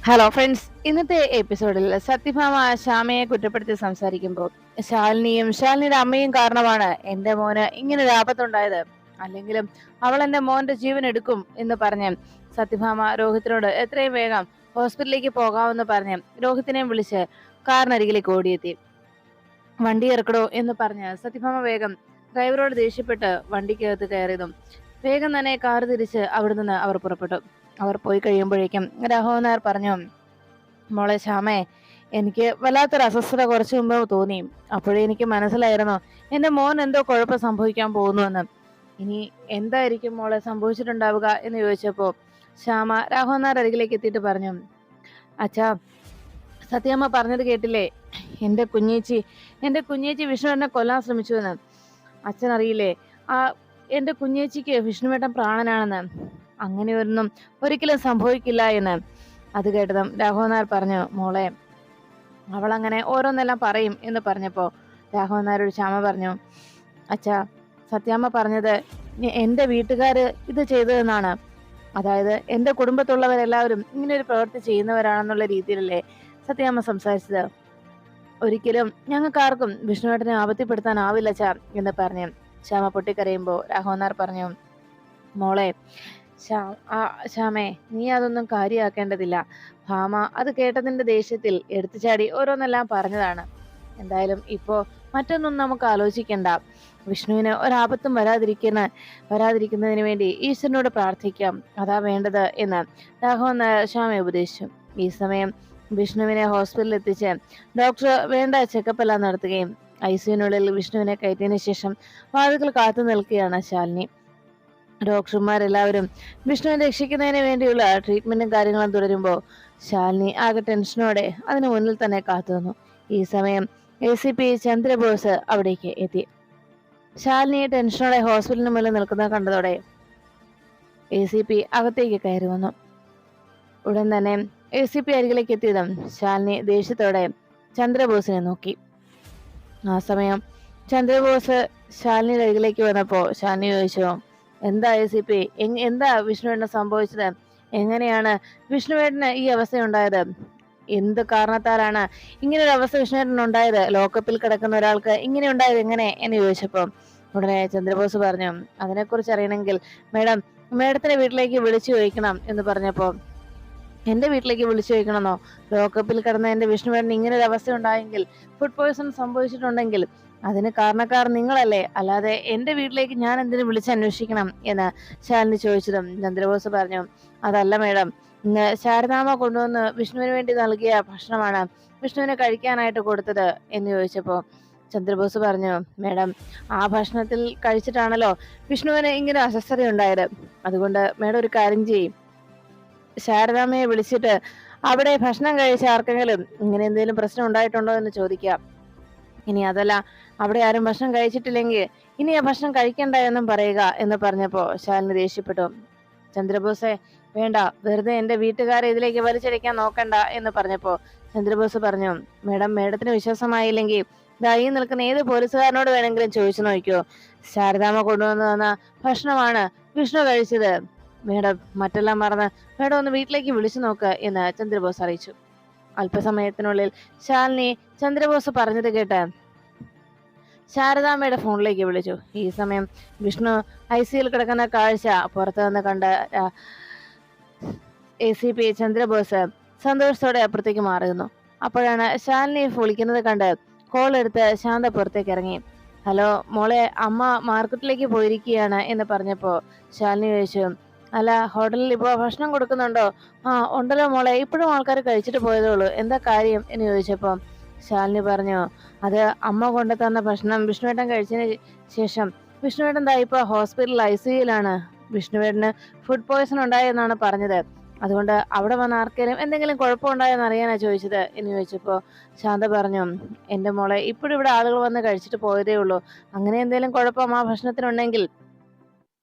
Hello friends, ഇന്നത്തെ എപ്പിസോഡിൽ സത്യഭാമ ശ്യാമയെ കുറ്റപ്പെടുത്തി സംസാരിക്കുമ്പോൾ ശാലിനിയുടെ അമ്മയും കാരണമാണ് എന്റെ മോന് ഇങ്ങനെ ഒരു ആപത്തുണ്ടായത്. അല്ലെങ്കിലും അവൾ എന്റെ മോന്റെ ജീവൻ എടുക്കും എന്ന് പറഞ്ഞ് സത്യഭാമ രോഹിത്തിനോട് എത്രയും വേഗം ഹോസ്പിറ്റലിലേക്ക് പോകാമെന്ന് പറഞ്ഞ് രോഹിത്തിനെയും വിളിച്ച് കാറിനരികിലേക്ക് ഓടിയെത്തി. വണ്ടി ഇറക്കടോ എന്ന് പറഞ്ഞ് സത്യഭാമ വേഗം ഡ്രൈവറോട് ദേഷ്യപ്പെട്ട് വണ്ടിക്കകത്ത് കയറിയതും വേഗം തന്നെ കാർ തിരിച്ച് അവിടെ നിന്ന് അവർ പുറപ്പെട്ടു. അവർ പോയി കഴിയുമ്പോഴേക്കും രാഘവൻ നായർ പറഞ്ഞു, മോളെ ശ്യാമേ, എനിക്ക് വല്ലാത്തൊരു അസ്വസ്ഥത കുറച്ചു മുമ്പ് തോന്നി. അപ്പോഴേ എനിക്ക് മനസ്സിലായിരുന്നു എന്റെ മോൻ എന്തോ കുഴപ്പം സംഭവിക്കാൻ പോകുന്നുവെന്ന്. ഇനി എന്തായിരിക്കും മോളെ സംഭവിച്ചിട്ടുണ്ടാവുക എന്ന് ചോദിച്ചപ്പോ ശ്യാമ രാഘവൻ നായർ അരികിലേക്ക് എത്തിയിട്ട് പറഞ്ഞു, അച്ഛാ, സത്യമ്മ പറഞ്ഞത് കേട്ടില്ലേ? എന്റെ കുഞ്ഞേച്ചി വിഷ്ണു എന്നെ കൊല്ലാൻ ശ്രമിച്ചുവെന്ന്. അച്ഛൻ അറിയില്ലേ, ആ എന്റെ കുഞ്ഞേച്ചിക്ക് വിഷ്ണുവേട്ടൻ പ്രാണനാണെന്ന്. അങ്ങനെയൊന്നും ഒരിക്കലും സംഭവിക്കില്ല എന്ന്. അത് കേട്ടതും രാഘവൻ നായർ പറഞ്ഞു, മോളെ, അവൾ അങ്ങനെ ഓരോന്നെല്ലാം പറയും എന്ന് പറഞ്ഞപ്പോ രാഘവൻ നായരോട് ശ്യാമ പറഞ്ഞു, അച്ഛാ, സത്യാമ്മ പറഞ്ഞത് എന്റെ വീട്ടുകാര് ഇത് ചെയ്തതെന്നാണ്. അതായത് എന്റെ കുടുംബത്തുള്ളവരെല്ലാവരും ഇങ്ങനെ ഒരു പ്രവൃത്തി ചെയ്യുന്നവരാണെന്നുള്ള രീതിയിലല്ലേ സത്യാമ്മ സംസാരിച്ചത്. ഒരിക്കലും ഞങ്ങൾക്ക് ആർക്കും വിഷ്ണുവേട്ടനെ ആപത്തിപ്പെടുത്താനാവില്ല ചാ എന്ന് പറഞ്ഞ് ശ്യാമ പൊട്ടിക്കരയുമ്പോ രാഘവൻ നായർ പറഞ്ഞു, മോളെ ശ്യാമേ, നീ അതൊന്നും കാര്യമാക്കേണ്ടതില്ല. ഭാമ അത് കേട്ടതിന്റെ ദേഷ്യത്തിൽ എടുത്തുചാടി ഓരോന്നെല്ലാം പറഞ്ഞതാണ്. എന്തായാലും ഇപ്പോ മറ്റൊന്നും നമുക്ക് ആലോചിക്കണ്ട. വിഷ്ണുവിന് ഒരാപത്തും വരാതിരിക്കുന്നതിന് വേണ്ടി ഈശ്വരനോട് പ്രാർത്ഥിക്കാം, അതാ വേണ്ടത് എന്ന് രാഘവൻ നായർ ശ്യാമയെ ഉപദേശിച്ചു. ഈ സമയം വിഷ്ണുവിനെ ഹോസ്പിറ്റലിൽ എത്തിച്ച് ഡോക്ടർ വേണ്ട ചെക്കപ്പ് എല്ലാം നടത്തുകയും ഐസിയുനുള്ളിൽ വിഷ്ണുവിനെ കയറ്റിയതിനു ശേഷം വാതിൽക്കൽ കാത്തു നിൽക്കുകയാണ് ശാലിനി. ഡോക്ടർമാരെല്ലാവരും വിഷ്ണുവിനെ രക്ഷിക്കുന്നതിന് വേണ്ടിയുള്ള ട്രീറ്റ്മെന്റും കാര്യങ്ങളും തുടരുമ്പോൾ ശാലിനി ആകെ ടെൻഷനോടെ അതിനു മുന്നിൽ തന്നെ കാത്തുനിന്നു. ഈ സമയം ACP ചന്ദ്രബോസ് അവിടേക്ക് എത്തി. ശാലിനി ടെൻഷനോടെ ഹോസ്പിറ്റലിന് മുന്നിൽ നിൽക്കുന്നത് കണ്ടതോടെ ACP അകത്തേക്ക് കയറി വന്നു. ഉടൻ തന്നെ ACP അരികിലേക്ക് എത്തിയതും ശാലിനി ദേഷ്യത്തോടെ ചന്ദ്രബോസിനെ നോക്കി. ആ സമയം ചന്ദ്രബോസ് ശാലിനിയുടെ അരികിലേക്ക് വന്നപ്പോ ശാലിനി ചോദിച്ചു, എന്താ ACP, എന്താ വിഷ്ണുവേട്ടന് സംഭവിച്ചത്? എങ്ങനെയാണ് വിഷ്ണുവേട്ടന് ഈ അവസ്ഥയുണ്ടായത്? എന്ത് കാരണത്താലാണ് ഇങ്ങനെ ഒരു അവസ്ഥ വിഷ്ണുവേട്ടന് ഉണ്ടായത്? ലോക്കപ്പിൽ കിടക്കുന്ന ഒരാൾക്ക് ഇങ്ങനെ ഉണ്ടായത് എങ്ങനെ എന്ന് ചോദിച്ചപ്പോ ഉടനെ ചന്ദ്രബോസ് പറഞ്ഞു, അതിനെക്കുറിച്ച് അറിയണമെങ്കിൽ മേഡത്തിന്റെ വീട്ടിലേക്ക് വിളിച്ചു ചോദിക്കണം എന്ന് പറഞ്ഞപ്പോ, എന്റെ വീട്ടിലേക്ക് വിളിച്ചു ചോദിക്കണമെന്നോ? ലോക്കപ്പിൽ കിടന്ന എന്റെ വിഷ്ണുവേട്ടന് ഇങ്ങനെ ഒരു അവസ്ഥ ഉണ്ടായെങ്കിൽ, ഫുഡ് പോയ്സൺ സംഭവിച്ചിട്ടുണ്ടെങ്കിൽ അതിന് കാരണക്കാർ നിങ്ങളല്ലേ, അല്ലാതെ എന്റെ വീട്ടിലേക്ക് ഞാൻ എന്തിനു വിളിച്ചന്വേഷിക്കണം എന്ന് ശാലിനി ചോദിച്ചതും ചന്ദ്രബോസ് പറഞ്ഞു, അതല്ല മേഡം, ഇന്ന് ശാരദാമ്മ കൊണ്ടുവന്ന് വിഷ്ണുവിന് വേണ്ടി നൽകിയ ഭക്ഷണമാണ് വിഷ്ണുവിനെ കഴിക്കാനായിട്ട് കൊടുത്തത് എന്ന് ചോദിച്ചപ്പോ ചന്ദ്രബോസ് പറഞ്ഞു, മേഡം, ആ ഭക്ഷണത്തിൽ കഴിച്ചിട്ടാണല്ലോ വിഷ്ണുവിന് ഇങ്ങനെ അസ്വസ്ഥത ഉണ്ടായത്. അതുകൊണ്ട് മേഡം ഒരു കാര്യം ചെയ്യും, ശാരദാമ്മയെ വിളിച്ചിട്ട് അവിടെ ഭക്ഷണം കഴിച്ച ആർക്കെങ്കിലും ഇങ്ങനെ എന്തെങ്കിലും പ്രശ്നം ഉണ്ടായിട്ടുണ്ടോ എന്ന് ചോദിക്കാം. ഇനി അതല്ല, അവിടെ ആരും ഭക്ഷണം കഴിച്ചിട്ടില്ലെങ്കിൽ ഇനി ആ ഭക്ഷണം കഴിക്കണ്ട എന്നും പറയുക എന്ന് പറഞ്ഞപ്പോ ശാലിനി ദേഷ്യപ്പെട്ടു. ചന്ദ്രബോസെ, വേണ്ട, വെറുതെ എന്റെ വീട്ടുകാരെ ഇതിലേക്ക് വലിച്ചടിക്കാൻ നോക്കണ്ട എന്ന് പറഞ്ഞപ്പോ ചന്ദ്രബോസ് പറഞ്ഞു, മേഡത്തിന് വിശ്വാസമായില്ലെങ്കിൽ ഈ നിൽക്കുന്ന ഏത് പോലീസുകാരനോട് വേണമെങ്കിലും ചോദിച്ചു നോക്കിയോ, ശാരദാമ്മ കൊണ്ടുവന്നു തന്ന ഭക്ഷണമാണ് വിഷ്ണു കഴിച്ചത്. മറ്റെല്ലാം മറന്ന് ഒന്ന് വീട്ടിലേക്ക് വിളിച്ചു നോക്ക് എന്ന് ചന്ദ്രബോസ് അറിയിച്ചു. അല്പസമയത്തിനുള്ളിൽ ശാലിനി ചന്ദ്രബോസ് പറഞ്ഞത് കേട്ട് ശാരദാമ്മയുടെ ഫോണിലേക്ക് വിളിച്ചു. ഈ സമയം വിഷ്ണു ICUയിൽ കിടക്കുന്ന കാഴ്ച പുറത്തു നിന്ന് കണ്ട ACP ചന്ദ്രബോസ് സന്തോഷത്തോടെ അപ്പുറത്തേക്ക് മാറുന്നു. അപ്പോഴാണ് ശാലിനി വിളിക്കുന്നത് കണ്ട് കോൾ എടുത്ത് ശാന്ത പുറത്തേക്ക് ഇറങ്ങി. ഹലോ മോളെ, അമ്മ മാർക്കറ്റിലേക്ക് പോയിരിക്കുകയാണ് എന്ന് പറഞ്ഞപ്പോ ശാലിനി ചോദിച്ചു, അല്ല, ഹോട്ടലിൽ ഇപ്പോ ഭക്ഷണം കൊടുക്കുന്നുണ്ടോ? ആ ഉണ്ടല്ലോ മോളെ, ഇപ്പോഴും ആൾക്കാർ കഴിച്ചിട്ട് പോയതേ ഉള്ളൂ, എന്താ കാര്യം എന്ന് ചോദിച്ചപ്പോ ശാലിനി പറഞ്ഞു, അത് അമ്മ കൊണ്ടു തന്ന ഭക്ഷണം വിഷ്ണുവേട്ടൻ കഴിച്ചതിന് ശേഷം വിഷ്ണുവേട്ടൻ ഇപ്പൊ ഹോസ്പിറ്റലിൽ ICUയിലാണ്. വിഷ്ണുവേട്ടന് ഫുഡ് പോയ്സൺ ഉണ്ടായെന്നാണ് പറഞ്ഞത്. അതുകൊണ്ട് അവിടെ വന്ന ആർക്കെങ്കിലും എന്തെങ്കിലും കുഴപ്പമുണ്ടായെന്ന് അറിയാനാ ചോദിച്ചത് എന്ന് ചോദിച്ചപ്പോ ശാന്ത പറഞ്ഞു, എന്റെ മോളെ, ഇപ്പോഴും ഇവിടെ ആളുകൾ വന്ന് കഴിച്ചിട്ട് പോയതേ ഉള്ളൂ. അങ്ങനെ എന്തെങ്കിലും കുഴപ്പം ആ ഭക്ഷണത്തിനുണ്ടെങ്കിൽ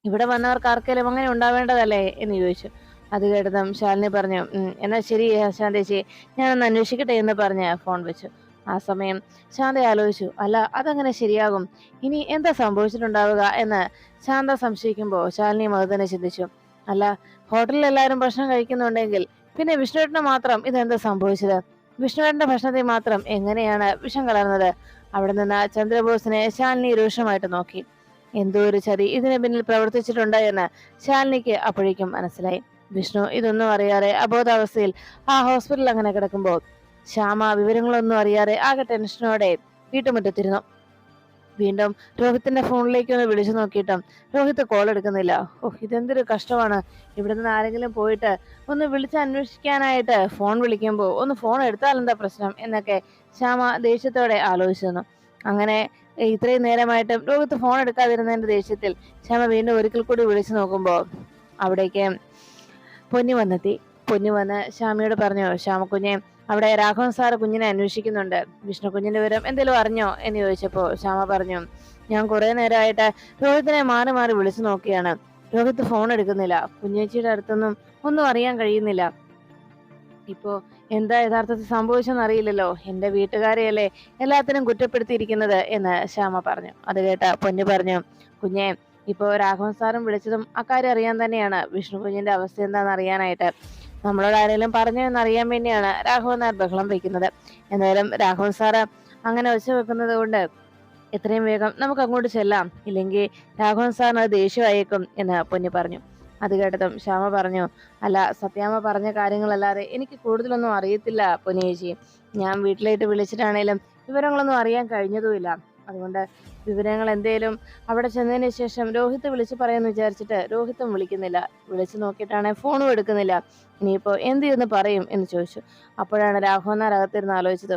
ഇവിടെ വന്നവർക്ക് ആർക്കെങ്കിലും അങ്ങനെ ഉണ്ടാവേണ്ടതല്ലേ എന്ന് ചോദിച്ചു. അത് കേട്ടതും ശാലിനി പറഞ്ഞു, എന്നാ ശരി ശാന്തേച്ചി, ഞാനൊന്ന് അന്വേഷിക്കട്ടെ എന്ന് പറഞ്ഞ് ഫോൺ വെച്ചു. ആ സമയം ശാന്ത ആലോചിച്ചു, അല്ല, അതങ്ങനെ ശരിയാകും? ഇനി എന്താ സംഭവിച്ചിട്ടുണ്ടാവുക എന്ന് ശാന്ത സംശയിക്കുമ്പോൾ ശാലിനി അത് തന്നെ ചിന്തിച്ചു. അല്ല, ഹോട്ടലിൽ എല്ലാവരും ഭക്ഷണം കഴിക്കുന്നുണ്ടെങ്കിൽ പിന്നെ വിഷ്ണുവേട്ടന് മാത്രം ഇതെന്താ സംഭവിച്ചത്? വിഷ്ണുവേട്ടന്റെ ഭക്ഷണത്തിൽ മാത്രം എങ്ങനെയാണ് വിഷം കലർന്നത്? അവിടെ നിന്ന് ചന്ദ്രബോസിനെ ശാലിനി രൂക്ഷമായിട്ട് നോക്കി. എന്തോ ഒരു ചതി ഇതിന് പിന്നിൽ പ്രവർത്തിച്ചിട്ടുണ്ട് എന്ന് ശാലിനിക്ക് അപ്പോഴേക്കും മനസ്സിലായി. വിഷ്ണു ഇതൊന്നും അറിയാതെ അബോധാവസ്ഥയിൽ ആ ഹോസ്പിറ്റലിൽ അങ്ങനെ കിടക്കുമ്പോൾ ശ്യാമ വിവരങ്ങളൊന്നും അറിയാതെ ആകെ ടെൻഷനോടെ വീട്ടുമുറ്റത്തിരുന്നു. വീണ്ടും രോഹിത്തിന്റെ ഫോണിലേക്ക് ഒന്ന് വിളിച്ചു നോക്കിയിട്ടും രോഹിത്ത് കോൾ എടുക്കുന്നില്ല. ഇതെന്തൊരു കഷ്ടമാണ്. ഇവിടെ നിന്ന് ആരെങ്കിലും പോയിട്ട് ഒന്ന് വിളിച്ച് അന്വേഷിക്കാനായിട്ട് ഫോൺ വിളിക്കുമ്പോൾ ഒന്ന് ഫോൺ എടുത്താൽ എന്താ പ്രശ്നം എന്നൊക്കെ ശ്യാമ ദേഷ്യത്തോടെ ആലോചിച്ചു. അങ്ങനെ ഇത്രയും നേരമായിട്ടും രോഹിത്ത് ഫോൺ എടുക്കാതിരുന്നതിന്റെ ദേഷ്യത്തിൽ ശ്യാമ വീണ്ടും ഒരിക്കൽ കൂടി വിളിച്ചു നോക്കുമ്പോൾ അവിടേക്ക് പൊന്നി വന്നെത്തി. പൊന്നി വന്ന് ശ്യാമയോട് പറഞ്ഞു, ശ്യാമക്കുഞ്ഞെ, അവിടെ രാഘവൻ സാറ് കുഞ്ഞിനെ അന്വേഷിക്കുന്നുണ്ട്. വിഷ്ണു കുഞ്ഞിന്റെ വിവരം എന്തെങ്കിലും അറിഞ്ഞോ എന്ന് ചോദിച്ചപ്പോ ശ്യാമ പറഞ്ഞു, ഞാൻ കുറെ നേരമായിട്ട് രോഹിത്തിനെ മാറി മാറി വിളിച്ചു നോക്കിയാണ്. രോഹിത്ത് ഫോൺ എടുക്കുന്നില്ല. കുഞ്ഞേച്ചിയുടെ അടുത്തൊന്നും ഒന്നും അറിയാൻ കഴിയുന്നില്ല. ഇപ്പോ എന്താ യഥാർത്ഥത്തിൽ സംഭവിച്ചെന്ന് അറിയില്ലല്ലോ. എന്റെ വീട്ടുകാരെയല്ലേ എല്ലാത്തിനും കുറ്റപ്പെടുത്തിയിരിക്കുന്നത് എന്ന് ശ്യാമ പറഞ്ഞു. അത് കേട്ട പൊന്നു പറഞ്ഞു, കുഞ്ഞെ, ഇപ്പോ രാഘവൻ സാറും വിളിച്ചതും അക്കാര്യം അറിയാൻ തന്നെയാണ്. വിഷ്ണു കുഞ്ഞിന്റെ അവസ്ഥ എന്താണെന്ന് അറിയാനായിട്ട്. നമ്മളോട് ആരെങ്കിലും പറഞ്ഞു എന്നറിയാൻ വേണ്ടിയാണ് രാഘവൻ നായർ ബഹളം വയ്ക്കുന്നത്. എന്തായാലും രാഘവൻ സാറ് അങ്ങനെ ഒച്ച വെക്കുന്നത് കൊണ്ട് എത്രയും വേഗം നമുക്ക് അങ്ങോട്ട് ചെല്ലാം, ഇല്ലെങ്കിൽ രാഘവൻ സാറിന് അത് ദേഷ്യമായേക്കും എന്ന് പൊന്നി പറഞ്ഞു. അത് കേട്ടതും ശ്യാമ പറഞ്ഞു, അല്ല, സത്യാമ്മ പറഞ്ഞ കാര്യങ്ങളല്ലാതെ എനിക്ക് കൂടുതലൊന്നും അറിയത്തില്ല പൊന്നിയേച്ചി. ഞാൻ വീട്ടിലേക്ക് വിളിച്ചിട്ടാണേലും വിവരങ്ങളൊന്നും അറിയാൻ കഴിഞ്ഞതുമില്ല. അതുകൊണ്ട് വിവരങ്ങൾ എന്തേലും അവിടെ ചെന്നതിന് ശേഷം രോഹിത്ത് വിളിച്ചു പറയാന്ന് വിചാരിച്ചിട്ട് രോഹിത്തും വിളിക്കുന്നില്ല. വിളിച്ചു നോക്കിയിട്ടാണ് ഫോണും എടുക്കുന്നില്ല. ഇനിയിപ്പോ എന്ത് ചെയ്യുന്നു പറയും എന്ന് ചോദിച്ചു. അപ്പോഴാണ് രാഘവൻ നായർ അകത്തിരുന്ന് ആലോചിച്ചത്,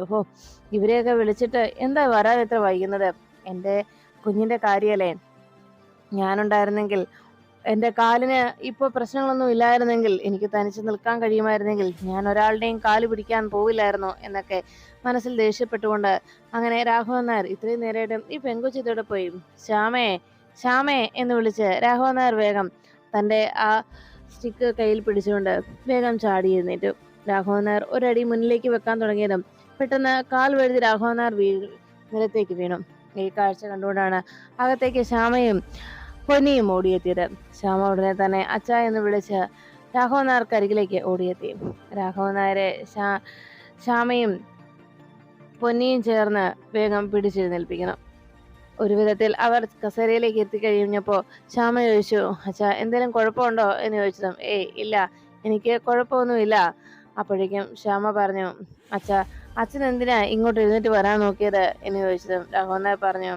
ഇവരെയൊക്കെ വിളിച്ചിട്ട് എന്താ വരാൻ എത്ര വൈകുന്നത്? എൻ്റെ കുഞ്ഞിന്റെ കാര്യല്ലേ. ഞാനുണ്ടായിരുന്നെങ്കിൽ, എന്റെ കാലിന് ഇപ്പൊ പ്രശ്നങ്ങളൊന്നും ഇല്ലായിരുന്നെങ്കിൽ, എനിക്ക് തനിച്ച് നിൽക്കാൻ കഴിയുമായിരുന്നെങ്കിൽ ഞാൻ ഒരാളുടെയും കാല് പിടിക്കാൻ പോവില്ലായിരുന്നോ എന്നൊക്കെ മനസ്സിൽ ദേഷ്യപ്പെട്ടുകൊണ്ട് അങ്ങനെ രാഘവൻ നായർ ഇത്രയും നേരമായിട്ടും ഈ പെങ്കൊച്ചിത്തോടെ പോയി ശ്യാമേ ശ്യാമേ എന്ന് വിളിച്ച് രാഘവൻ നായർ വേഗം തന്റെ ആ സ്റ്റിക്ക് കയ്യിൽ പിടിച്ചുകൊണ്ട് വേഗം ചാടി എഴുന്നേറ്റു. രാഘവൻ നായർ ഒരടി മുന്നിലേക്ക് വെക്കാൻ തുടങ്ങിയതും പെട്ടെന്ന് കാൽ വഴുതി രാഘവൻ നായർ നിലത്തേക്ക് വീണു. ഈ കാഴ്ച കണ്ടുകൊണ്ടാണ് അകത്തേക്ക് ശ്യാമയും പൊന്നിയും ഓടിയെത്തിയത്. ശ്യാമ ഉടനെ തന്നെ അച്ഛ എന്ന് വിളിച്ച് രാഘവൻ നായർക്ക് അരികിലേക്ക് ഓടിയെത്തി. രാഘവൻ നായരെ ശ്യാമയും പൊന്നിയും ചേർന്ന് വേഗം പിടിച്ചെഴുന്നേൽപ്പിക്കണം. ഒരു വിധത്തിൽ അവർ കസേരയിലേക്ക് എത്തിക്കഴിഞ്ഞപ്പോ ശ്യാമ ചോദിച്ചു, അച്ഛ എന്തെങ്കിലും കുഴപ്പമുണ്ടോ എന്ന് ചോദിച്ചതും ഇല്ല, എനിക്ക് കുഴപ്പമൊന്നുമില്ല. അപ്പോഴേക്കും ശ്യാമ പറഞ്ഞു, അച്ഛൻ എന്തിനാ ഇങ്ങോട്ട് എഴുന്നേറ്റ് വരാൻ നോക്കിയത് എന്ന് ചോദിച്ചതും രാഘവൻ നായർ പറഞ്ഞു,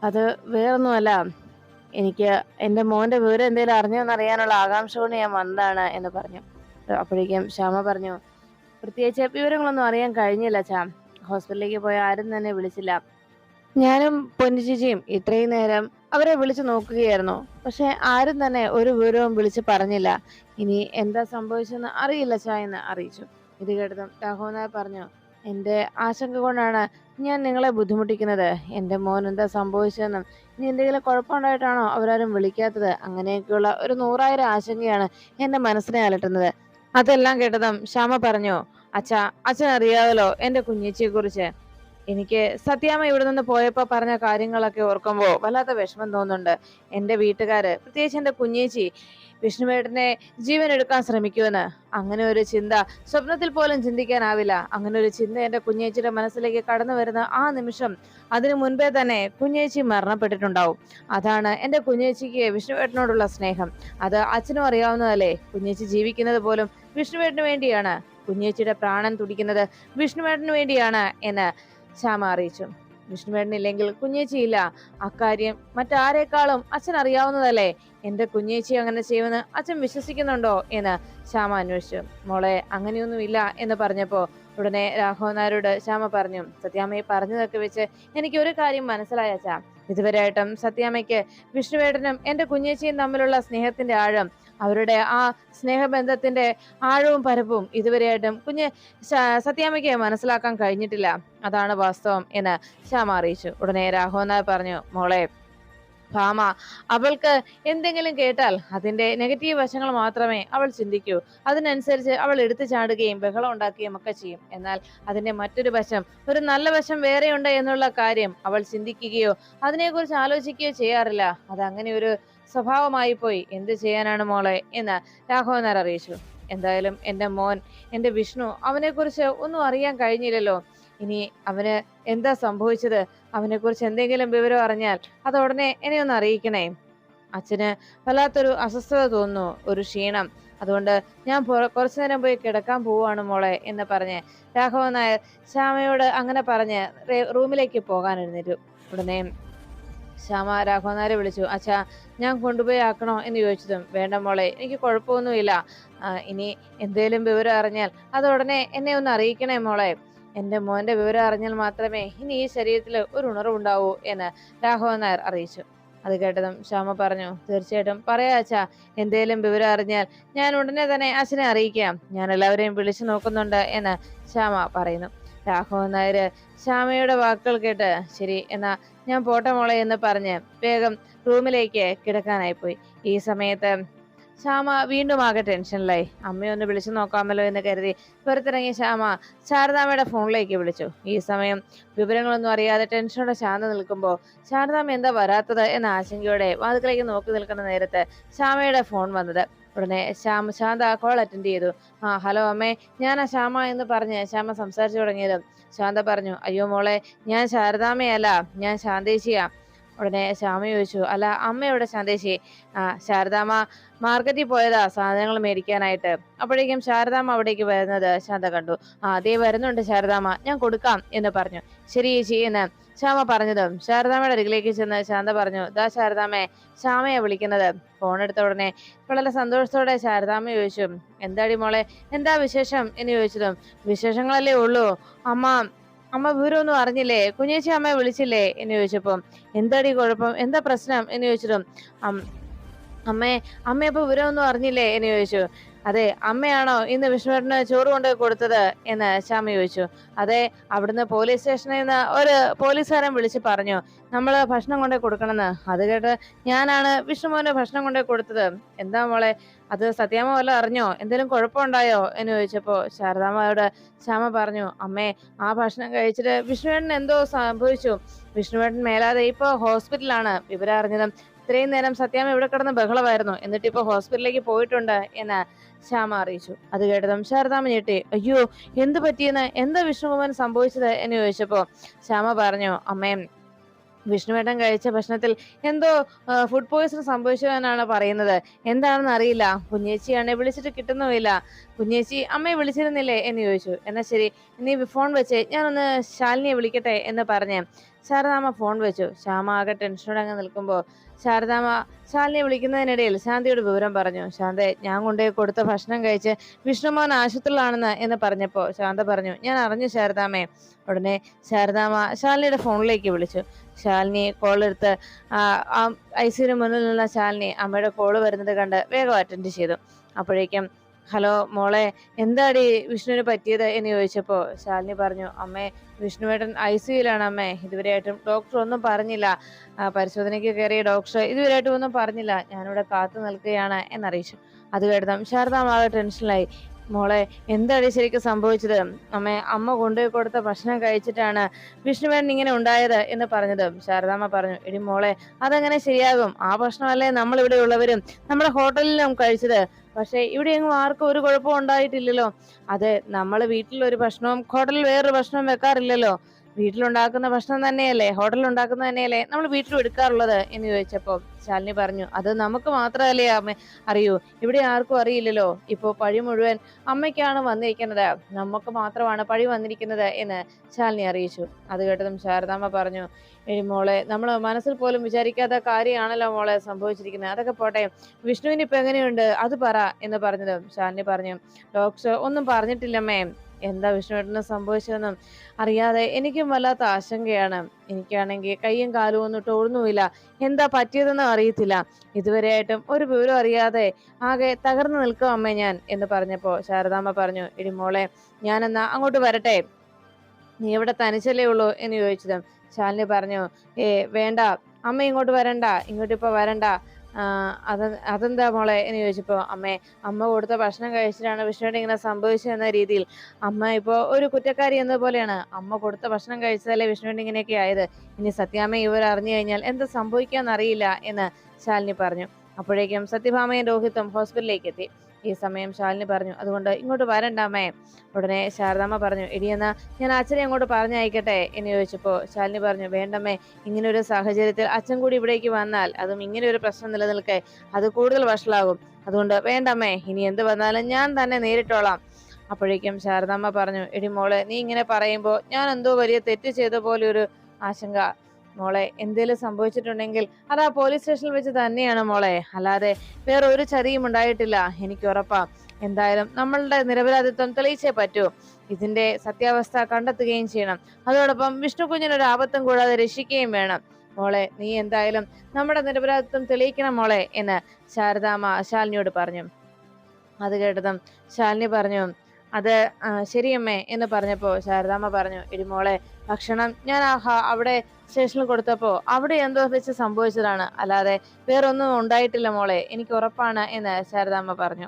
അത് വേറൊന്നുമല്ല, എനിക്ക് എൻ്റെ മോന്റെ വിവരം എന്തെങ്കിലും അറിഞ്ഞോന്നറിയാനുള്ള ആകാംക്ഷ കൊണ്ട് ഞാൻ വന്നതാണ് എന്ന് പറഞ്ഞു. അപ്പോഴേക്കും ശ്യാമ പറഞ്ഞു, പ്രത്യേകിച്ച് വിവരങ്ങളൊന്നും അറിയാൻ കഴിഞ്ഞില്ല അച്ഛാ. ഹോസ്പിറ്റലിലേക്ക് പോയ ആരും തന്നെ വിളിച്ചില്ല. ഞാനും പൊന്നിച്ചേച്ചിയും ഇത്രയും നേരം അവരെ വിളിച്ചു നോക്കുകയായിരുന്നു. പക്ഷെ ആരും തന്നെ ഒരു വിവരവും വിളിച്ച് പറഞ്ഞില്ല. ഇനി എന്താ സംഭവിച്ചെന്ന് അറിയില്ല അച്ഛാ എന്ന് അറിയിച്ചു. ഇത് കേട്ടതും രാഘവൻ നായർ പറഞ്ഞു, എൻ്റെ ആശങ്ക കൊണ്ടാണ് ഞാൻ നിങ്ങളെ ബുദ്ധിമുട്ടിക്കുന്നത്. എൻ്റെ മോൻ എന്താ സംഭവിച്ചതെന്നും ഇനി എന്തെങ്കിലും കുഴപ്പമുണ്ടായിട്ടാണോ അവരാരും വിളിക്കാത്തത്, അങ്ങനെയൊക്കെയുള്ള ഒരു 100,000 ആശങ്കയാണ് എൻ്റെ മനസ്സിനെ അലട്ടുന്നത്. അതെല്ലാം കേട്ടതും ശ്യാമ പറഞ്ഞു, അച്ഛൻ അറിയാമല്ലോ എൻ്റെ കുഞ്ഞേച്ചിയെ കുറിച്ച്. എനിക്ക് സത്യാമ്മ ഇവിടെ നിന്ന് പോയപ്പോ പറഞ്ഞ കാര്യങ്ങളൊക്കെ ഓർക്കുമ്പോ വല്ലാത്ത വിഷമം തോന്നുന്നുണ്ട്. എൻ്റെ വീട്ടുകാര്, പ്രത്യേകിച്ച് എൻ്റെ കുഞ്ഞേച്ചി വിഷ്ണുവേട്ടനെ ജീവൻ എടുക്കാൻ ശ്രമിക്കുമെന്ന് അങ്ങനെ ഒരു ചിന്ത സ്വപ്നത്തിൽ പോലും ചിന്തിക്കാനാവില്ല. അങ്ങനെ ഒരു ചിന്ത എൻ്റെ കുഞ്ഞേച്ചിയുടെ മനസ്സിലേക്ക് കടന്നു വരുന്ന ആ നിമിഷം, അതിനു മുൻപേ തന്നെ കുഞ്ഞേച്ചി മരണപ്പെട്ടിട്ടുണ്ടാവും. അതാണ് എൻ്റെ കുഞ്ഞേച്ചിക്ക് വിഷ്ണുവേട്ടനോടുള്ള സ്നേഹം. അത് അച്ഛനും അറിയാവുന്നതല്ലേ. കുഞ്ഞേച്ചി ജീവിക്കുന്നത് പോലും വിഷ്ണുവേട്ടന് വേണ്ടിയാണ്. കുഞ്ഞേച്ചിയുടെ പ്രാണൻ തുടിക്കുന്നത് വിഷ്ണുവേട്ടന് വേണ്ടിയാണ് എന്ന് ശ്യാമ അറിയിച്ചു. വിഷ്ണുവേട്ടനില്ലെങ്കിൽ കുഞ്ഞേച്ചിയില്ല. അക്കാര്യം മറ്റാരേക്കാളും അച്ഛൻ അറിയാവുന്നതല്ലേ. എന്റെ കുഞ്ഞേച്ചി അങ്ങനെ ചെയ്യുമെന്ന് അച്ഛൻ വിശ്വസിക്കുന്നുണ്ടോ എന്ന് ശ്യാമ അന്വേഷിച്ചു. മോളെ, അങ്ങനെയൊന്നുമില്ല എന്ന് പറഞ്ഞപ്പോ ഉടനെ രാഘവൻ നായരോട് ശ്യാമ പറഞ്ഞു, സത്യാമ്മയെ പറഞ്ഞതൊക്കെ വെച്ച് എനിക്ക് ഒരു കാര്യം മനസ്സിലായ അച്ഛാ. ഇതുവരെയായിട്ടും സത്യാമ്മയ്ക്ക് വിഷ്ണുവേട്ടനും എന്റെ കുഞ്ഞേച്ചിയും തമ്മിലുള്ള സ്നേഹത്തിന്റെ ആഴം, അവരുടെ ആ സ്നേഹബന്ധത്തിന്റെ ആഴവും പരപ്പും ഇതുവരെയായിട്ടും സത്യാമ്മയ്ക്ക് മനസ്സിലാക്കാൻ കഴിഞ്ഞിട്ടില്ല. അതാണ് വാസ്തവം എന്ന് ശ്യാമ അറിയിച്ചു. ഉടനെ രാഘവൻ നായർ പറഞ്ഞു, മോളെ ഭാമ, അവൾക്ക് എന്തെങ്കിലും കേട്ടാൽ അതിന്റെ നെഗറ്റീവ് വശങ്ങൾ മാത്രമേ അവൾ ചിന്തിക്കൂ. അതിനനുസരിച്ച് അവൾ എടുത്തു ചാടുകയും ബഹളം ഉണ്ടാക്കുകയും ഒക്കെ ചെയ്യും. എന്നാൽ അതിന്റെ മറ്റൊരു വശം, ഒരു നല്ല വശം വേറെയുണ്ട് എന്നുള്ള കാര്യം അവൾ ചിന്തിക്കുകയോ അതിനെക്കുറിച്ച് ആലോചിക്കുകയോ ചെയ്യാറില്ല. അത് അങ്ങനെ ഒരു സ്വഭാവമായി പോയി. എന്ത് ചെയ്യാനാണ് മോളെ എന്ന് രാഘവൻ നായർ അറിയിച്ചു. എന്തായാലും എൻ്റെ മോൻ, എൻ്റെ വിഷ്ണു, അവനെക്കുറിച്ച് ഒന്നും അറിയാൻ കഴിഞ്ഞില്ലല്ലോ. ഇനി അവന് എന്താ സംഭവിച്ചത്? അവനെക്കുറിച്ച് എന്തെങ്കിലും വിവരം അറിഞ്ഞാൽ അത് ഉടനെ എന്നെ ഒന്ന് അറിയിക്കണേ. അച്ഛന് വല്ലാത്തൊരു അസ്വസ്ഥത തോന്നുന്നു, ഒരു ക്ഷീണം. അതുകൊണ്ട് ഞാൻ കുറച്ചു നേരം പോയി കിടക്കാൻ പോവാണ് മോളെ എന്ന് പറഞ്ഞ് രാഘവൻ നായർ ശ്യാമയോട് അങ്ങനെ പറഞ്ഞ് റൂമിലേക്ക് പോകാൻ എഴുന്നേറ്റു. ഉടനെ ശ്യാമ രാഘവൻ നായരെ വിളിച്ചു. അച്ഛാ, ഞാൻ കൊണ്ടുപോയി ആക്കണോ എന്ന് ചോദിച്ചതും, വേണ്ട മോളെ, എനിക്ക് കുഴപ്പമൊന്നുമില്ല. ഇനി എന്തേലും വിവരം അറിഞ്ഞാൽ അത് ഉടനെ എന്നെ ഒന്ന് അറിയിക്കണേ മോളെ. എൻ്റെ മോന്റെ വിവരം അറിഞ്ഞാൽ മാത്രമേ ഇനി ഈ ശരീരത്തിൽ ഒരു ഉണർവുണ്ടാവൂ എന്ന് രാഘവൻ നായർ അറിയിച്ചു. അത് കേട്ടതും ശ്യാമ പറഞ്ഞു, തീർച്ചയായിട്ടും പറയാ അച്ഛാ. എന്തേലും വിവരം അറിഞ്ഞാൽ ഞാൻ ഉടനെ തന്നെ അച്ഛനെ അറിയിക്കാം. ഞാൻ എല്ലാവരെയും വിളിച്ചു നോക്കുന്നുണ്ട് എന്ന് ശ്യാമ പറയുന്നു. രാഘവൻ നായര് ശ്യാമയുടെ വാക്കുകൾ കേട്ട്, ശരി എന്നാ ഞാൻ പോട്ടെ മോളെ എന്ന് പറഞ്ഞ് വേഗം റൂമിലേക്ക് കിടക്കാനായി പോയി. ഈ സമയത്ത് ശ്യാമ വീണ്ടും ആകെ ടെൻഷനിലായി. അമ്മയൊന്ന് വിളിച്ചു നോക്കാമല്ലോ എന്ന് കരുതി പുറത്തിറങ്ങിയ ശ്യാമ ശാരദാമ്മയുടെ ഫോണിലേക്ക് വിളിച്ചു. ഈ സമയം വിവരങ്ങളൊന്നും അറിയാതെ ടെൻഷനോടെ ശാന്ത നിൽക്കുമ്പോൾ ശാരദാമ്മ എന്താ വരാത്തത് എന്ന ആശങ്കയോടെ വാതിക്കലേക്ക് നോക്കി നിൽക്കുന്ന നേരത്ത് ശ്യാമയുടെ ഫോൺ വന്നത്. ഉടനെ ശാന്ത കോൾ അറ്റൻഡ് ചെയ്തു. ഹലോ അമ്മേ, ഞാനാ ശ്യാമ എന്ന് പറഞ്ഞ് ശ്യാമ സംസാരിച്ചു തുടങ്ങിയതും ശാന്ത പറഞ്ഞു, അയ്യോ മോളെ, ഞാൻ ശാരദാമ്മയല്ല, ഞാൻ ശാന്തേച്ചിയാ. ഉടനെ ശ്യാമ ചോദിച്ചു, അല്ല അമ്മ എവിടെ ശാന്തേച്ചി? ശാരദാമ്മ മാർക്കറ്റിൽ പോയതാ സാധനങ്ങൾ മേടിക്കാനായിട്ട്. അപ്പോഴേക്കും ശാരദാമ്മ അവിടേക്ക് വരുന്നത് ശാന്ത കണ്ടു. അതേ വരുന്നുണ്ട് ശാരദാമ്മ, ഞാൻ കൊടുക്കാം എന്ന് പറഞ്ഞു. ശരി ചേച്ചി എന്ന് ശ്യാമ പറഞ്ഞതും ശാരദാമ്മയുടെ അരികിലേക്ക് ചെന്ന് ശാന്ത പറഞ്ഞു, ദാ ശാരദാമ്മേ, ശ്യാമയെ വിളിക്കുന്നത്. ഫോൺ എടുത്ത ഉടനെ വളരെ സന്തോഷത്തോടെ ശാരദാമ്മ ചോദിച്ചു, എന്താടി മോളെ, എന്താ വിശേഷം എന്ന് ചോദിച്ചതും, വിശേഷങ്ങളല്ലേ ഉള്ളൂ അമ്മ വിവരമൊന്നും അറിഞ്ഞില്ലേ? കുഞ്ഞേച്ചി അമ്മയെ വിളിച്ചില്ലേ എന്ന് ചോദിച്ചപ്പോ, എന്താടി കുഴപ്പം, എന്താ പ്രശ്നം എന്ന് ചോദിച്ചതും, അമ്മയപ്പോ വിവരമൊന്നും അറിഞ്ഞില്ലേ എന്ന് ചോദിച്ചു. അതെ, അമ്മയാണോ ഇന്ന് വിഷ്ണുവേട്ടന് ചോറ് കൊണ്ട് കൊടുത്തത് എന്ന് ശ്യാമ ചോദിച്ചു. അതെ, അവിടുന്ന് പോലീസ് സ്റ്റേഷനിൽ നിന്ന് ഒരു പോലീസുകാരൻ വിളിച്ച് പറഞ്ഞു നമ്മള് ഭക്ഷണം കൊണ്ടേ കൊടുക്കണമെന്ന്. അത് കേട്ട് ഞാനാണ് വിഷ്ണുമോന് ഭക്ഷണം കൊണ്ടേ കൊടുത്തത്. എന്താ മോളെ, അത് സത്യാമ്മ വല്ലതും അറിഞ്ഞോ? എന്തെങ്കിലും കുഴപ്പമുണ്ടായോ എന്ന് ചോദിച്ചപ്പോ ശാരദാമ്മയോട് ശ്യാമ പറഞ്ഞു, അമ്മേ, ആ ഭക്ഷണം കഴിച്ചിട്ട് വിഷ്ണുവേട്ടന് എന്തോ സംഭവിച്ചു. വിഷ്ണുവേട്ടൻ മേലാതെ ഇപ്പൊ ഹോസ്പിറ്റലാണ്. വിവരം അറിഞ്ഞതും ഇത്രയും നേരം സത്യാമ്മ ഇവിടെ കിടന്ന് ബഹളമായിരുന്നു, എന്നിട്ട് ഇപ്പൊ ഹോസ്പിറ്റലിലേക്ക് പോയിട്ടുണ്ട് എന്ന് ശ്യാമ അറിയിച്ചു. അത് കേട്ടതും ശാരദാമ്മ ഞെട്ടി. അയ്യോ, എന്ത് പറ്റിയെന്ന്, എന്താ വിഷ്ണുകുമാരൻ സംഭവിച്ചത് എന്ന് ചോദിച്ചപ്പോ ശ്യാമ പറഞ്ഞു, അമ്മേ, വിഷ്ണുവേട്ടൻ കഴിച്ച ഭക്ഷണത്തിൽ എന്തോ ഫുഡ് പോയിസൺ സംഭവിച്ചതെന്നാണ് പറയുന്നത്. എന്താണെന്ന് അറിയില്ല. കുഞ്ഞേച്ചിയാണ് വിളിച്ചിട്ട് കിട്ടുന്നുമില്ല. കുഞ്ഞേച്ചി അമ്മയെ വിളിച്ചിരുന്നില്ലേ എന്ന് ചോദിച്ചു. എന്നാ ശരി, നീ ഫോൺ വെച്ചേ, ഞാനൊന്ന് ശാലിനിയെ വിളിക്കട്ടെ എന്ന് പറഞ്ഞ് ശാരദാമ്മ ഫോൺ വെച്ചു. ശ്യാമ ആകെ ടെൻഷനോടെ അങ്ങ് നിൽക്കുമ്പോൾ ശാരദാമ്മ ശാലിനിയെ വിളിക്കുന്നതിനിടയിൽ ശാന്തയോട് വിവരം പറഞ്ഞു. ശാന്തെ, ഞാൻ കൊണ്ടുപോയി കൊടുത്ത ഭക്ഷണം കഴിച്ച് വിഷ്ണുമോൻ ആശുപത്രിയിലാണെന്ന് എന്ന് പറഞ്ഞപ്പോ ശാന്ത പറഞ്ഞു, ഞാൻ അറിഞ്ഞു ശാരദാമ്മേ. ഉടനെ ശാരദാമ്മ ശാലിനിയുടെ ഫോണിലേക്ക് വിളിച്ചു. ശാലിനി കോളെടുത്ത് ഐസിയുടെ മുന്നിൽ നിന്ന ശാലിനി അമ്മയുടെ കോള് വരുന്നത് കണ്ട് വേഗം അറ്റൻഡ് ചെയ്തു. അപ്പോഴേക്കും, ഹലോ മോളെ, എന്താടി വിഷ്ണുവിന് പറ്റിയത് എന്ന് ചോദിച്ചപ്പോ ശാലിനി പറഞ്ഞു, അമ്മേ, വിഷ്ണുവേട്ടൻ ICUലാണ് അമ്മേ. ഇതുവരെയായിട്ടും ഡോക്ടർ ഒന്നും പറഞ്ഞില്ല. പരിശോധനയ്ക്ക് കയറിയ ഡോക്ടർ ഇതുവരെയായിട്ടും ഒന്നും പറഞ്ഞില്ല. ഞാനിവിടെ കാത്തു നിൽക്കുകയാണ് എന്നറിയിച്ചു. അത് കേട്ടതും ശാരദാമ്മ ആകെ ടെൻഷനിലായി. മോളെ, എന്താണ് ശരിക്കും സംഭവിച്ചത്? അമ്മ കൊണ്ടുപോയി കൊടുത്ത ഭക്ഷണം കഴിച്ചിട്ടാണ് വിഷ്ണുവേട്ടൻ ഇങ്ങനെ ഉണ്ടായത് എന്ന് പറഞ്ഞതും ശാരദാമ്മ പറഞ്ഞു, എടി മോളെ, അതെങ്ങനെ ശരിയാകും? ആ ഭക്ഷണമല്ലേ നമ്മൾ ഇവിടെ ഉള്ളവരും നമ്മുടെ ഹോട്ടലിലും കഴിച്ചത്. പക്ഷെ ഇവിടെ എങ്ങും ആർക്കും ഒരു കുഴപ്പവും ഉണ്ടായിട്ടില്ലല്ലോ. അതെ, നമ്മള് വീട്ടിലൊരു ഭക്ഷണവും ഹോട്ടലിൽ വേറൊരു ഭക്ഷണവും വെക്കാറില്ലല്ലോ. വീട്ടിലുണ്ടാക്കുന്ന ഭക്ഷണം തന്നെയല്ലേ, ഹോട്ടലിൽ ഉണ്ടാക്കുന്നത് തന്നെയല്ലേ നമ്മൾ വീട്ടിലും എടുക്കാറുള്ളത് എന്ന് ചോദിച്ചപ്പോ ശാലിനി പറഞ്ഞു, അത് നമുക്ക് മാത്രമല്ലേ അമ്മ അറിയൂ, ഇവിടെ ആർക്കും അറിയില്ലല്ലോ. ഇപ്പോ പഴി മുഴുവൻ അമ്മയ്ക്കാണ് വന്നിരിക്കുന്നത്, നമുക്ക് മാത്രമാണ് പഴി വന്നിരിക്കുന്നത് എന്ന് ശാലിനി അറിയിച്ചു. അത് കേട്ടതും ശാരദാമ്മ പറഞ്ഞു, എടി മോളെ, നമ്മൾ മനസ്സിൽ പോലും വിചാരിക്കാത്ത കാര്യമാണല്ലോ മോളെ സംഭവിച്ചിരിക്കുന്നത്. അതൊക്കെ പോട്ടെ, വിഷ്ണുവിന് ഇപ്പൊ എങ്ങനെയുണ്ട് അത് പറ എന്ന് പറഞ്ഞതും ശാലിനി പറഞ്ഞു, ഡോക്ടർ ഒന്നും പറഞ്ഞിട്ടില്ലമ്മേ. എന്താ വിഷ്ണുവേട്ടന് സംഭവിച്ചതെന്നും അറിയാതെ എനിക്കും വല്ലാത്ത ആശങ്കയാണ്. എനിക്കാണെങ്കിൽ കയ്യും കാലും ഒന്നും തോന്നുന്നില്ല, എന്താ പറ്റിയതെന്നും അറിയത്തില്ല. ഇതുവരെയായിട്ടും ഒരു വിവരം അറിയാതെ ആകെ തകർന്നു നിൽക്കും അമ്മേ ഞാൻ എന്ന് പറഞ്ഞപ്പോ ശാരദാമ്മ പറഞ്ഞു, എടി മോളെ, ഞാനെന്നാ അങ്ങോട്ട് വരട്ടെ, നീ ഇവിടെ തനിച്ചല്ലേ ഉള്ളൂ എന്ന് ചോദിച്ചതും ശാലിനി പറഞ്ഞു, വേണ്ട അമ്മ ഇങ്ങോട്ട് വരണ്ട, ഇങ്ങോട്ടിപ്പോ വരണ്ട. അതെന്താ മോളെ എന്ന് ചോദിച്ചപ്പോ, അമ്മ കൊടുത്ത ഭക്ഷണം കഴിച്ചിട്ടാണ് വിഷ്ണുവേട്ടൻ ഇങ്ങനെ സംഭവിച്ചതെന്ന രീതിയിൽ അമ്മ ഇപ്പോ ഒരു കുറ്റക്കാരി എന്ന പോലെയാണ്. അമ്മ കൊടുത്ത ഭക്ഷണം കഴിച്ചതല്ലേ വിഷ്ണുവേട്ടൻ ഇങ്ങനെയൊക്കെ ആയത്. ഇനി സത്യാമ്മ ഇവർ അറിഞ്ഞു കഴിഞ്ഞാൽ എന്താ സംഭവിക്കാന്നറിയില്ല എന്ന് ശാലിനി പറഞ്ഞു. അപ്പോഴേക്കും സത്യഭാമയും രോഹിത്തും ഹോസ്പിറ്റലിലേക്ക് എത്തി. ഈ സമയം ശാലിനി പറഞ്ഞു, അതുകൊണ്ട് ഇങ്ങോട്ട് വരണ്ടമ്മേ. ഉടനെ ശാരദാമ്മ പറഞ്ഞു, എടിയെന്നാ ഞാൻ അച്ഛനെ അങ്ങോട്ട് പറഞ്ഞയക്കട്ടെ എന്ന് ചോദിച്ചപ്പോൾ ശാലിനി പറഞ്ഞു, വേണ്ടമ്മേ, ഇങ്ങനെ ഒരു സാഹചര്യത്തിൽ അച്ഛൻ കൂടി ഇവിടേക്ക് വന്നാൽ, അതും ഇങ്ങനെ ഒരു പ്രശ്നം നിലനിൽക്കെ, അത് കൂടുതൽ വഷളാകും. അതുകൊണ്ട് വേണ്ടമ്മേ, ഇനി എന്ത് വന്നാലും ഞാൻ തന്നെ നേരിട്ടോളാം. അപ്പോഴേക്കും ശാരദാമ്മ പറഞ്ഞു, എടി മോളെ, നീ ഇങ്ങനെ പറയുമ്പോൾ ഞാൻ എന്തോ വലിയ തെറ്റ് ചെയ്ത പോലെ ഒരു ആശങ്ക. മോളെ, എന്തേലും സംഭവിച്ചിട്ടുണ്ടെങ്കിൽ അത് ആ പോലീസ് സ്റ്റേഷനിൽ വെച്ച് തന്നെയാണ് മോളെ, അല്ലാതെ വേറെ ഒരു ചതിയും ഉണ്ടായിട്ടില്ല, എനിക്ക് ഉറപ്പാ. എന്തായാലും നമ്മളുടെ നിരപരാധിത്വം തെളിയിച്ചേ പറ്റൂ. ഇതിന്റെ സത്യാവസ്ഥ കണ്ടെത്തുകയും ചെയ്യണം. അതോടൊപ്പം വിഷ്ണു കുഞ്ഞിനൊരു ആപത്തും കൂടാതെ രക്ഷിക്കുകയും വേണം. മോളെ, നീ എന്തായാലും നമ്മുടെ നിരപരാധിത്വം തെളിയിക്കണം മോളെ എന്ന് ശാരദാമ്മ ശാലിനിയോട് പറഞ്ഞു. അത് കേട്ടതും ശാലിനി പറഞ്ഞു, അത് ശരിയമ്മേ എന്ന് പറഞ്ഞപ്പോ ശാരദാമ്മ പറഞ്ഞു, എടി മോളെ, ഭക്ഷണം ഞാൻ അവിടെ സ്റ്റേഷനിൽ കൊടുത്തപ്പോ അവിടെ എന്തോ വെച്ച് സംഭവിച്ചതാണ്, അല്ലാതെ വേറൊന്നും ഉണ്ടായിട്ടില്ല മോളെ, എനിക്ക് ഉറപ്പാണ് എന്ന് ശാരദാമ്മ പറഞ്ഞു.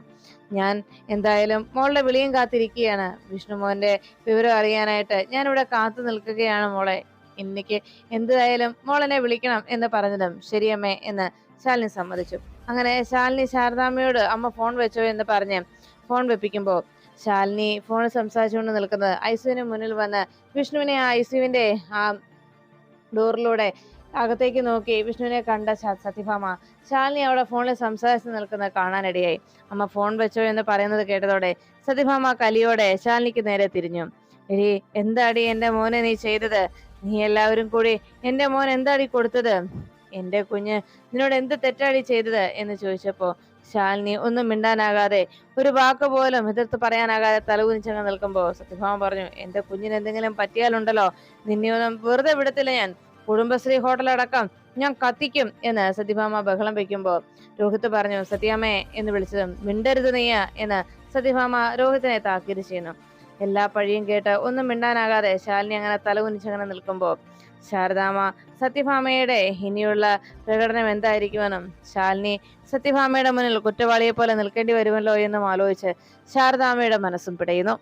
ഞാൻ എന്തായാലും മോളുടെ വിളിയും കാത്തിരിക്കുകയാണ്. വിഷ്ണുമോന്റെ വിവരം അറിയാനായിട്ട് ഞാൻ ഇവിടെ കാത്തു നിൽക്കുകയാണ് മോളെ. എനിക്ക് എന്തായാലും മോളെന്നെ വിളിക്കണം എന്ന് പറഞ്ഞതും ശരിയമ്മേ എന്ന് ശാലിനി സമ്മതിച്ചു. അങ്ങനെ ശാലിനി ശാരദാമ്മയോട് അമ്മ ഫോൺ വെച്ചോ എന്ന് പറഞ്ഞ് ഫോൺ വെപ്പിക്കുമ്പോ ശാലിനി ഫോണിൽ സംസാരിച്ചുകൊണ്ട് നിൽക്കുന്നത് ഐസുവിന് മുന്നിൽ വന്ന് വിഷ്ണുവിനെ ആ ഐസുവിന്റെ ആ ഡോറിലൂടെ അകത്തേക്ക് നോക്കി വിഷ്ണുവിനെ കണ്ട സത്യഭാമ ശാലിനി അവിടെ ഫോണിൽ സംസാരിച്ച് നിൽക്കുന്നത് കാണാനിടയായി. അമ്മ ഫോൺ വെച്ചോ എന്ന് പറയുന്നത് കേട്ടതോടെ സത്യഭാമ കലിയോടെ ശാലിനിക്ക് നേരെ തിരിഞ്ഞു. എടി, എന്താടി എന്റെ മോനെ നീ ചെയ്തത്? നീ എല്ലാവരും കൂടി എന്റെ മോൻ എന്താടി കൊടുത്തത്? എന്റെ കുഞ്ഞ് നിന്നോട് എന്ത് തെറ്റാടി ചെയ്തത് എന്ന് ചോദിച്ചപ്പോ ശാലിനി ഒന്നും മിണ്ടാനാകാതെ, ഒരു വാക്ക് പോലും എതിർത്ത് പറയാനാകാതെ തലകുനിച്ചങ്ങ് നിൽക്കുമ്പോ സത്യഭാമ പറഞ്ഞു, എന്റെ കുഞ്ഞിന് എന്തെങ്കിലും പറ്റിയാലുണ്ടല്ലോ, നിന്നെയൊന്നും വെറുതെ വിടത്തില്ല ഞാൻ. കുടുംബശ്രീ ഹോട്ടലടക്കം ഞാൻ കത്തിക്കും എന്ന് സത്യഭാമ ബഹളം വെക്കുമ്പോ രോഹിത് പറഞ്ഞു, സത്യാമ്മേ എന്ന് വിളിച്ചതും മിണ്ടരുത് നീയ എന്ന് സത്യഭാമ രോഹിത്തിനെ താക്കീത് ചെയ്യുന്നു. എല്ലാ പഴിയും കേട്ട് ഒന്നും മിണ്ടാനാകാതെ ശാലിനി അങ്ങനെ തലകുനിച്ചങ്ങനെ നിൽക്കുമ്പോ ശാരദാമ്മ സത്യഭാമയുടെ ഇനിയുള്ള പ്രകടനം എന്തായിരിക്കുമെന്നും ശാലിനി സത്യഭാമയുടെ മുന്നിൽ കുറ്റവാളിയെ പോലെ നിൽക്കേണ്ടി വരുമല്ലോ എന്നും ആലോചിച്ച് ശാരദാമ്മയുടെ മനസ്സും പിടയുന്നു.